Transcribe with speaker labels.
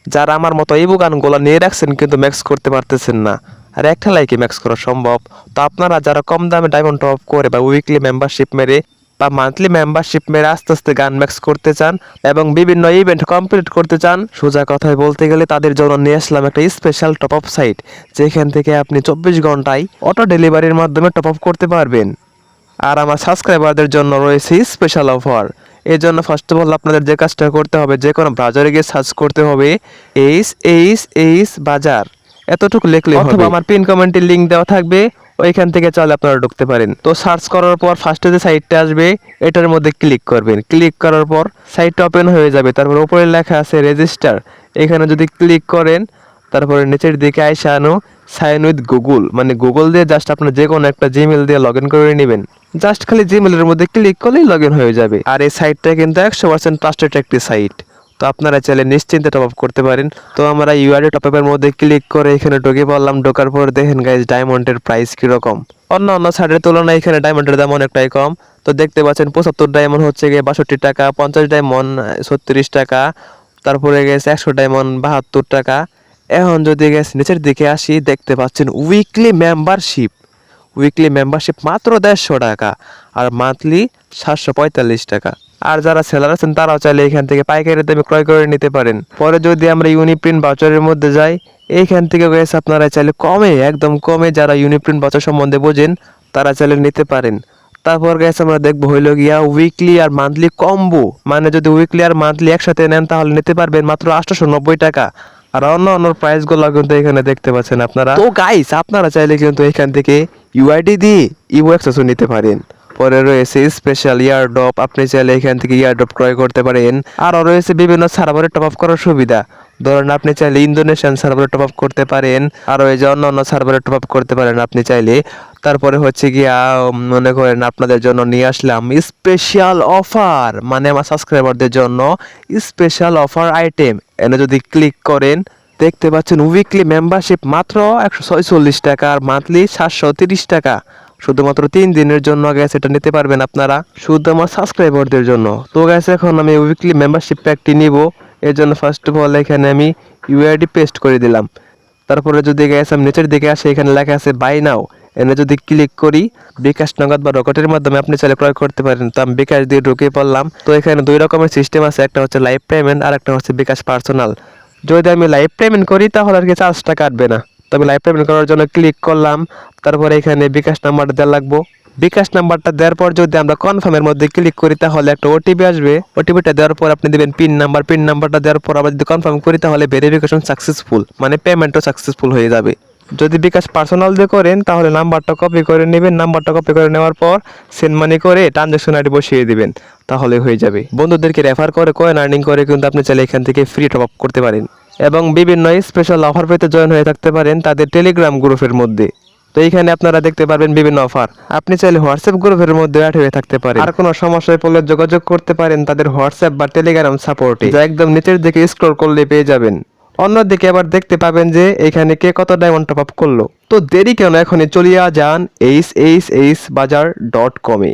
Speaker 1: যারা আমার মতো এই গানগুলো নিয়ে রাখছেন কিন্তু ম্যাক্স করতে পারতেছেন না, আর একটা লাইকে ম্যাক্স করা সম্ভব। তো আপনারা যারা কম দামে ডায়মন্ড টপ করে বা উইকলি মেম্বারশিপ মেরে বা মান্থলি মেম্বারশিপ মেরে আস্তে আস্তে গান ম্যাক্স করতে চান এবং বিভিন্ন ইভেন্ট কমপ্লিট করতে চান, সোজা কথায় বলতে গেলে তাদের জন্য নিয়ে আসলাম একটা স্পেশাল টপ আপ সাইট, যেখান থেকে আপনি 24 ঘন্টায় অটো ডেলিভারির মাধ্যমে টপ আপ করতে পারবেন। আর আমার সাবস্ক্রাইবারদের জন্য রয়েছে স্পেশাল অফার। এর জন্য ফার্স্ট অফ অল আপনাদের যে কাজটা করতে হবে, যে কোনো ব্রাউজারে গিয়ে সার্চ করতে হবে এইচ বাজার, এতটুকু লিখলে হবে, অথবা আমার পিন কমেন্টের লিংক দেওয়া থাকবে, ওইখান থেকে চাইলে আপনারা ঢুকতে পারেন। তো সার্চ করার পর ফার্স্টে যে সাইটটা আসবে এটার মধ্যে ক্লিক করবেন। ক্লিক করার পর সাইটটা ওপেন হয়ে যাবে। তারপর উপরে লেখা আছে রেজিস্টার, এখানে যদি ক্লিক করেন তারপরে নিচের দিকে আইসা আনো সাইন উইথ গুগল, মানে গুগল দিয়ে জাস্ট আপনার যে কোনো একটা জিমেল দিয়ে লগ ইন করে নেবেন। জাস্ট খালি জিমেলের মধ্যে ক্লিক করলেই লগ ইন হয়ে যাবে। আর এই সাইটটা কিন্তু 100% ট্রাস্টেড একটি সাইট। তো আপনারা চাইলে নিশ্চিন্তে টপ আপ করতে পারেন। তো আমরা ইউআরডি টপ আপের মধ্যে ক্লিক করে এখানে ঢুকে পড়লাম। ঢোকার পর দেখেন গাইজ ডায়মন্ডের প্রাইস কিরকম। অন্য সাইডের তুলনায় এখানে ডায়মন্ডের দাম অনেকটাই কম। তো দেখতে পাচ্ছেন 75 ডায়মন্ড হচ্ছে গিয়ে 62 টাকা, 50 ডায়মন্ড 36 টাকা, তারপরে গেছে 100 ডায়মন্ড 72 টাকা। এখন যদি গেছে নিচের দিকে আসি, দেখতে পাচ্ছেন উইকলি মেম্বারশিপ মাত্র 150 টাকা আর মান্থলি 745 টাকা। আর যারা সেলার আছেন তারাও চাইলে এখান থেকে পাইকারি দামে ক্রয় করে নিতে পারেন। পরে যদি আমরা ইউনিপ্রিন্ট ভাউচারের মধ্যে যাই, এইখান থেকে গেছে আপনারা চাইলে কমে, একদম কমে, যারা ইউনিপ্রিন্ট ভাউচার সম্বন্ধে বোঝেন তারা চাইলে নিতে পারেন। তারপর গেছে আমরা দেখবো হইলো গিয়া উইকলি আর মান্থলি কম্বো, মানে যদি উইকলি আর মান্থলি একসাথে নেন তাহলে নিতে পারবেন মাত্র 890 টাকা। আর অন্য প্রাইস গুলো কিন্তু এখানে দেখতে পাচ্ছেন আপনারা। তো গাইস আপনারা চাইলে কিন্তু এখান থেকে ইউআইডি দিয়ে ইভো অ্যাক্সেসও নিতে পারেন। পরে রয়েছে স্পেশাল ইয়ারড্রপ, আপনি চাইলে এখান থেকে ইয়ারড্রপ ক্রয় করতে পারেন। আরও রয়েছে বিভিন্ন সার্ভারে টপ আপ করার সুবিধা, ধরেন আপনি চাইলে ইন্দোনেশিয়ান সার্ভারে টপ আপ করতে পারেন, আরও এই যে অন্য সার্ভারে টপ আপ করতে পারেন আপনি চাইলে। তারপরে হচ্ছে গিয়া মনে করেন আপনাদের জন্য নিয়ে আসলাম স্পেশাল অফার, মানে আমার সাবস্ক্রাইবারদের জন্য স্পেশাল অফার আইটেম। এনে যদি ক্লিক করেন দেখতে পাচ্ছেন উইকলি মেম্বারশিপ মাত্র 146 টাকা আর মান্থলি 730 টাকা, শুধুমাত্র 3 দিনের জন্য গ্যাস এটা নিতে পারবেন আপনারা, শুধু আমার সাবস্ক্রাইবারদের জন্য। তো গ্যাস এখন আমি উইকলি মেম্বারশিপ প্যাকটি নিব। এর জন্য ফার্স্ট অফ অল এখানে আমি ইউআইডি পেস্ট করে দিলাম। তারপরে যদি গ্যাস আমি নিচের দিকে আসে, এখানে লেখা আছে বাই নাও, এনে যদি ক্লিক করি বিকাশ নগদ বা রকেটের মাধ্যমে আপনি চাইলে ক্রয় করতে পারেন। তো আমি বিকাশ দিয়ে ঢুকে পড়লাম। তো এখানে 2 রকমের সিস্টেম আছে, একটা হচ্ছে লাইভ পেমেন্ট আর একটা হচ্ছে বিকাশ পার্সোনাল। যদি আমি লাইভ পেমেন্ট করি তাহলে আর কি চার্জটা কাটবে না। তো আমি লাইভ পেমেন্ট করার জন্য ক্লিক করলাম। তারপরে এখানে বিকাশ নাম্বারটা দেওয়া লাগবো। বিকাশ নাম্বারটা দেওয়ার পর যদি আমরা কনফার্মের মধ্যে ক্লিক করি তাহলে একটা ওটিপি আসবে। ওটিপিটা দেওয়ার পর আপনি দিবেন পিন নাম্বারটা দেওয়ার পর আবার যদি কনফার্ম করি তাহলে ভেরিফিকেশন সাকসেসফুল, মানে পেমেন্টও সাকসেসফুল হয়ে যাবে। যদি বিকাশ পার্সোনাল দিয়ে করেন তাহলে নাম্বারটা কপি করে নেবেন। নাম্বারটা কপি করে নেওয়ার পর সেন্ড মানি করে ট্রানজ্যাকশন আইডি বসিয়ে দিবেন, তাহলে হয়ে যাবে। বন্ধুদেরকে রেফার করে কয়েন আর্নিং করে কিন্তু আপনি চাইলে এখান থেকে ফ্রি টপ আপ করতে পারেন এবং বিভিন্ন স্পেশাল অফার পেতে জয়েন হয়ে থাকতে পারেন তাদের টেলিগ্রাম গ্রুপের মধ্যে। তো এইখানে আপনারা দেখতে পারবেন বিভিন্ন অফার। আপনি চাইলে হোয়াটসঅ্যাপ গ্রুপের মধ্যে অ্যাড হয়ে থাকতে পারেন। আর কোনো সমস্যায় পড়লে যোগাযোগ করতে পারেন তাদের হোয়াটসঅ্যাপ বা টেলিগ্রাম সাপোর্টে, যা একদম নিচের দিকে স্ক্রল করলে পেয়ে যাবেন। অন্যদিকে আবার দেখতে পাবেন যে এখানে কে কত ডায়মন্ড টপ আপ করলো। তো দেরি কেন, এখনই চলিয়া যান এইচ বাজার.com-এ।